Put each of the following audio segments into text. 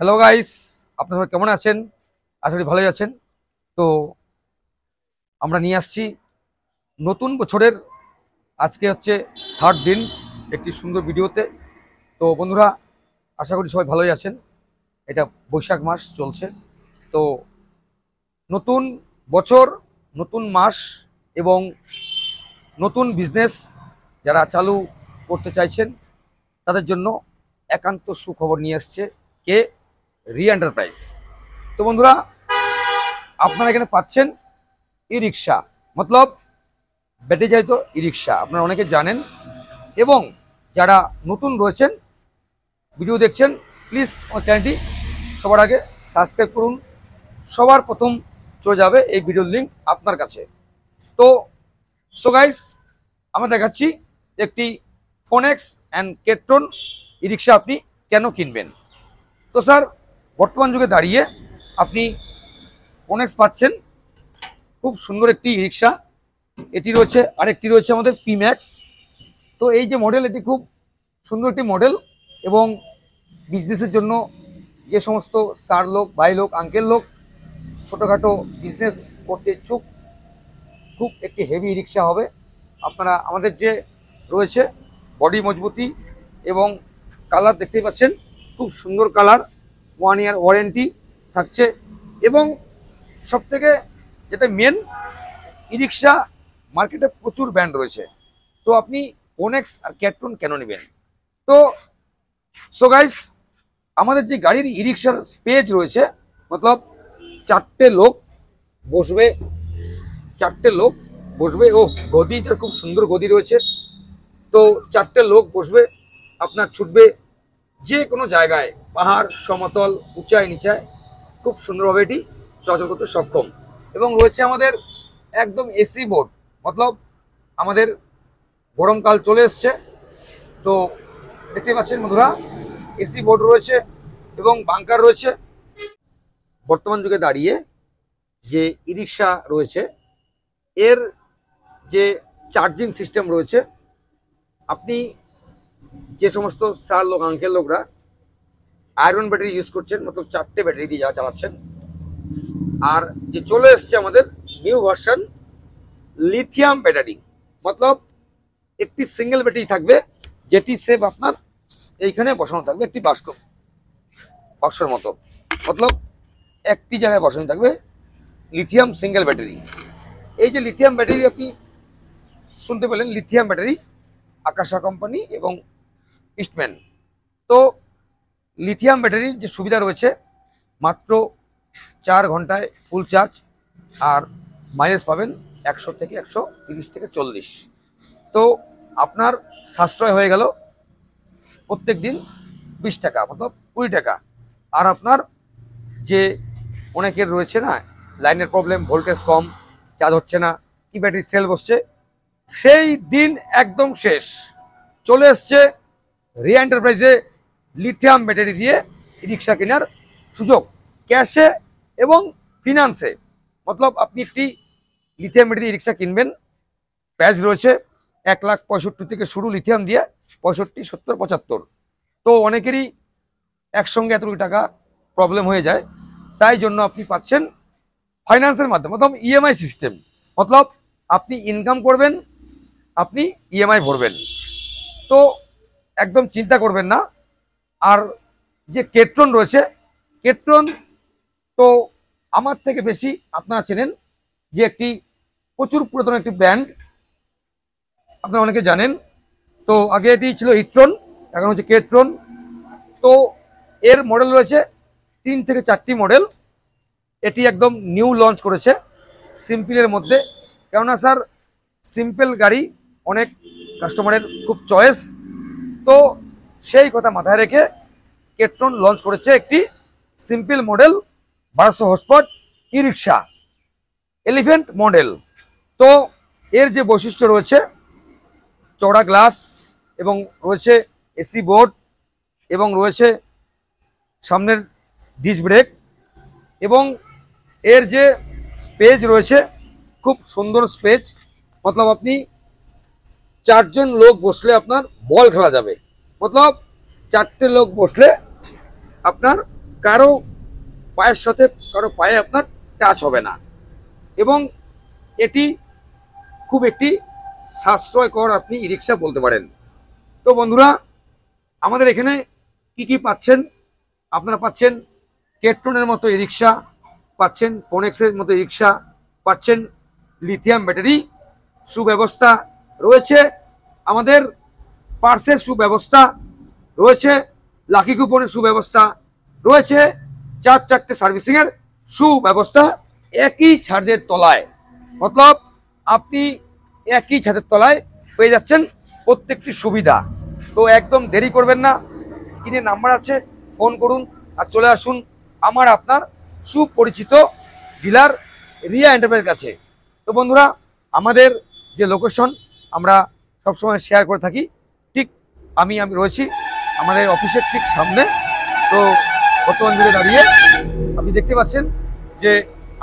Hello guys, আপনারা সবাই কেমন আছেন? আশা করি ভালোই আছেন। তো আমরা নিয়ে আসছি নতুন বছরের আজকে হচ্ছে থার্ড দিন একটি সুন্দর ভিডিওতে। তো বন্ধুরা, আশা করি সবাই ভালোই আছেন। এটা বৈশাখ মাস চলছে। তো নতুন বছর, নতুন মাস এবং নতুন বিজনেস যারা চালু করতে চাইছেন তাদের জন্য একান্ত সুখবর নিয়ে আসছে কে রি এন্টারপ্রাইজ। তো বন্ধুরা, আপনারা এখানে পাচ্ছেন ই রিক্সা, মতলব ব্যাটারি চালিত ই রিক্সা, আপনারা অনেকে জানেন। এবং যারা নতুন রয়েছেন, ভিডিও দেখছেন, প্লিজ আমার চ্যানেলটি সবার আগে সাবস্ক্রাইব করুন। সবার প্রথম চলে যাবে এই ভিডিওর লিঙ্ক আপনার কাছে। তো সো গাইস, আমরা দেখাচ্ছি একটি ফোনেক্স অ্যান্ড কেট্রন ই রিক্সা আপনি কেন কিনবেন। তো স্যার, বর্তমান যুগে দাঁড়িয়ে আপনি ফোনেক্স পাচ্ছেন, খুব সুন্দর একটি ই রিক্সা। এটি রয়েছে, আরেকটি রয়েছে আমাদের পি ম্যাক্স। তো এই যে মডেল, এটি খুব সুন্দর একটি মডেল এবং বিজনেসের জন্য যে সমস্ত স্যার লোক, ভাই লোক, আঙ্কেল লোক ছোটোখাটো বিজনেস করতে ইচ্ছুক, খুব একটি হেভি রিক্সা হবে। আপনারা আমাদের যে রয়েছে বডি মজবুতি এবং কালার দেখতেই পাচ্ছেন, খুব সুন্দর কালার, 1 ইয়ার ওয়ারেন্টি থাকছে। এবং সবথেকে যেটা মেন, ই রিক্সা মার্কেটে প্রচুর ব্র্যান্ড রয়েছে। তো আপনি ফোনেক্স আর ক্যাট্রন কেন নেবেন? তো সো গাইস, আমাদের যে গাড়ির ই রিক্সার স্পেস রয়েছে, মতলব চারটে লোক বসবে, চারটে লোক বসবে। ও গদিটা খুব সুন্দর গদি রয়েছে। তো চারটে লোক বসবে, আপনার ছুটবে যে কোনো জায়গায়, পাহাড়, সমতল, উঁচায় নিচায়, খুব সুন্দরভাবে এটি চলাচল করতে সক্ষম। এবং রয়েছে আমাদের একদম এসি বোর্ড, মতলব আমাদের গরমকাল চলে এসছে। তো দেখতে পাচ্ছেন বন্ধুরা, এসি বোর্ড রয়েছে এবং বাংকার রয়েছে। বর্তমান যুগে দাঁড়িয়ে যে ই রিক্সা রয়েছে, এর যে চার্জিং সিস্টেম রয়েছে, আপনি যে সমস্ত স্যার লোক, আঙ্কেল লোকরা আয়রন ব্যাটারি ইউজ করছেন, মতলব চারটে ব্যাটারি দিয়ে যারা চালাচ্ছেন, আর যে চলে এসছে আমাদের নিউ ভার্সন লিথিয়াম ব্যাটারি, মতলব একটি সিঙ্গেল ব্যাটারি থাকবে, যেটি সেভ আপনার এইখানে বসানো থাকবে একটি বাক্সের মতো, মতলব একটি জায়গায় বসানো থাকবে লিথিয়াম সিঙ্গেল ব্যাটারি। এই যে লিথিয়াম ব্যাটারি আপনি শুনতে পেলেন, লিথিয়াম ব্যাটারি আকাশা কোম্পানি এবং ইস্টম্যান। তো লিথিয়াম ব্যাটারির যে সুবিধা রয়েছে, মাত্র 4 ঘন্টায় ফুল চার্জ, আর মাইলেজ পাবেন 100 থেকে 130 থেকে 40। তো আপনার সাশ্রয় হয়ে গেল প্রত্যেক দিন 20 টাকা, মতলব 20 টাকা। আর আপনার যে অনেকের রয়েছে না লাইনের প্রবলেম, ভোল্টেজ কম, চার্জ হচ্ছে না, কি ব্যাটারি সেল বসছে, সেই দিন একদম শেষ। চলে এসছে রি এন্টারপ্রাইজে লিথিয়াম ব্যাটারি দিয়ে রিক্সা কেনার সুযোগ, ক্যাশে এবং ফিনান্সে। মতলব আপনি একটি লিথিয়াম ব্যাটারি রিক্সা কিনবেন, প্রাইস রয়েছে 1,65,000 থেকে শুরু লিথিয়াম দিয়ে, 65, 70, 75। তো অনেকেরই একসঙ্গে এতটুকু টাকা প্রবলেম হয়ে যায়, তাই জন্য আপনি পাচ্ছেন ফাইন্যান্সের মাধ্যমে, মতলব ইএমআই সিস্টেম। মতলব আপনি ইনকাম করবেন, আপনি ইএমআই ভরবেন। তো একদম চিন্তা করবেন না। আর যে কেট্রন রয়েছে, কেট্রন তো আমার থেকে বেশি আপনারা চেনেন, যে একটি প্রচুর পুরাতন একটি ব্র্যান্ড, আপনারা অনেকে জানেন। তো আগে এটি ছিল ইট্রন, এখন হচ্ছে কেট্রন। তো এর মডেল রয়েছে 3 থেকে 4টি মডেল। এটি একদম নিউ লঞ্চ করেছে সিম্পলের মধ্যে, কেননা স্যার সিম্পল গাড়ি অনেক কাস্টমারের খুব চয়েস। তো সেই কথা মাথায় রেখে কেট্রন লঞ্চ করেছে একটি সিম্পল মডেল 1200 হর্সপাওয়ার ই রিক্সা, এলিফ্যান্ট মডেল। তো এর যে বৈশিষ্ট্য রয়েছে, চওড়া গ্লাস এবং রয়েছে এসি বোর্ড এবং রয়েছে সামনের ডিস্ক ব্রেক, এবং এর যে স্পেস রয়েছে খুব সুন্দর স্পেস। মতলব আপনি 4 জন লোক বসলে আপনার বল খেলা যাবে, মতলব 4টে লোক বসলে আপনার কারো পায়ের সাথে কারো পায়ে আপনার টাচ হবে না, এবং এটি খুব একটি সাশ্রয়কর আপনি ই রিক্সা বলতে পারেন। তো বন্ধুরা, আমাদের এখানে কি কি পাচ্ছেন? আপনারা পাচ্ছেন কেট্রনের মতো ই রিক্সা, পাচ্ছেন ফোনেক্সের মতো ই রিক্সা, পাচ্ছেন লিথিয়াম ব্যাটারি সুব্যবস্থা রয়েছে, আমাদের পার্সের সুব্যবস্থা রয়েছে, লাকি কুপনের সুব্যবস্থা রয়েছে, 4 সার্ভিসিংয়ের সুব্যবস্থা একই ছাদের তলায়। মতলব আপনি একই ছাদের তলায় পেয়ে যাচ্ছেন প্রত্যেকটি সুবিধা। তো একদম দেরি করবেন না, স্ক্রিনে নাম্বার আছে, ফোন করুন আর চলে আসুন আমার আপনার সুপরিচিত ডিলার রিয়া এন্টারপ্রাইজের কাছে। তো বন্ধুরা, আমাদের যে লোকেশন আমরা সবসময় শেয়ার করে থাকি, ঠিক আমি রয়েছি আমাদের অফিসের ঠিক সামনে। তো বর্তমান যুগে দাঁড়িয়ে আপনি দেখতে পাচ্ছেন যে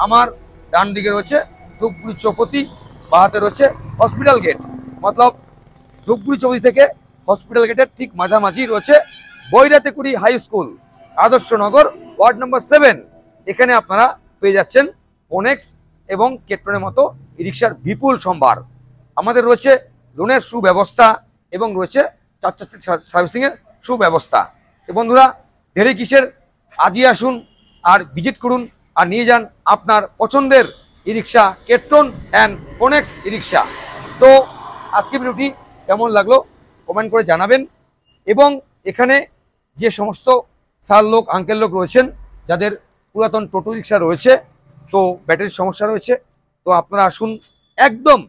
আমার ডান দিকে রয়েছে ধূপগুড়ি চৌপতি, বাঁ হাতে রয়েছে হসপিটাল গেট। মতলব ধূপগুড়ি চৌপতি থেকে হসপিটাল গেটের ঠিক মাঝামাঝি রয়েছে Bairatekuri high school, Adarshnagar, ward number 7। এখানে আপনারা পেয়ে যাচ্ছেন ফোনেক্স এবং কেট্রনের মতো ই রিক্সার বিপুল সম্ভার। আমাদের রয়েছে লোনের সুব্যবস্থা এবং রয়েছে 4 সার্ভিসিংয়ের সুব্যবস্থা। তো বন্ধুরা, দেরি কিসের? আজই আসুন আর ভিজিট করুন আর নিয়ে যান আপনার পছন্দের ই রিক্সা, কেট্রন অ্যান্ড ফোনেক্স ই রিক্সা। তো আজকে ভিডিওটি কেমন লাগলো কমেন্ট করে জানাবেন, এবং এখানে যে সমস্ত স্যার লোক, আঙ্কেল লোক রয়েছেন যাদের পুরাতন টোটো রিক্সা রয়েছে, তো ব্যাটারির সমস্যা রয়েছে, তো আপনারা আসুন একদম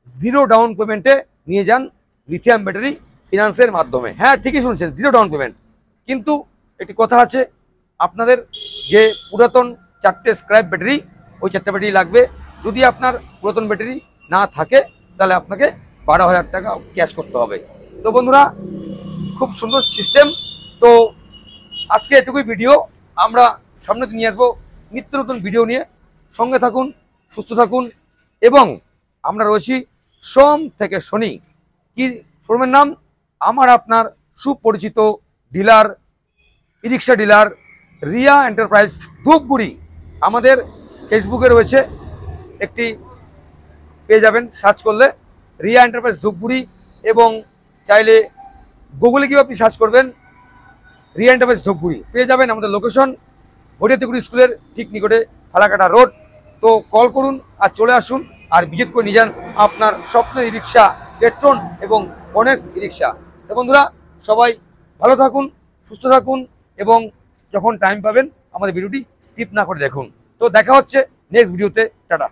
0 ডাউন পেমেন্টে নিয়ে যান লিথিয়াম ব্যাটারি ফিনান্সের মাধ্যমে। হ্যাঁ, ঠিকই শুনছেন, 0 ডাউন পেমেন্ট। কিন্তু একটি কথা আছে, আপনাদের যে পুরাতন 4টে স্ক্র্যাপ ব্যাটারি, ওই 4টে ব্যাটারি লাগবে। যদি আপনার পুরাতন ব্যাটারি না থাকে তাহলে আপনাকে 12,000 টাকা ক্যাশ করতে হবে। তো বন্ধুরা, খুব সুন্দর সিস্টেম। তো আজকে এটুকুই ভিডিও, আমরা সামনে নিয়ে আসবো নিত্য নতুন ভিডিও নিয়ে। সঙ্গে থাকুন, সুস্থ থাকুন, এবং আমরা রয়েছি সোম থেকে শনি। কি শোরুমের নাম? আমার আপনার সুপরিচিত ডিলার, ই রিক্সা ডিলার রিয়া এন্টারপ্রাইজ ধূপগুড়ি। আমাদের ফেসবুকে রয়েছে একটি পেয়ে যাবেন, সার্চ করলে রিয়া এন্টারপ্রাইজ ধূপগুড়ি, এবং চাইলে গুগলে গিয়েও আপনি সার্চ করবেন রিয়া এন্টারপ্রাইজ ধূপগুড়ি, পেয়ে যাবেন আমাদের লোকেশন বৈরাতিকুড়ি স্কুলের ঠিক নিকটে ফালাকাটা রোড। তো কল করুন আর চলে আসুন আর ভিজিট করে নিয়ে যান আপনার স্বপ্নের ই রিক্সা, কেট্রন এবং ফোনেক্স ই রিক্সা। তো বন্ধুরা, সবাই ভালো থাকুন, সুস্থ থাকুন, এবং যখন টাইম পাবেন আমাদের ভিডিওটি স্কিপ না করে দেখুন। তো দেখা হচ্ছে নেক্সট ভিডিওতে। টাটা।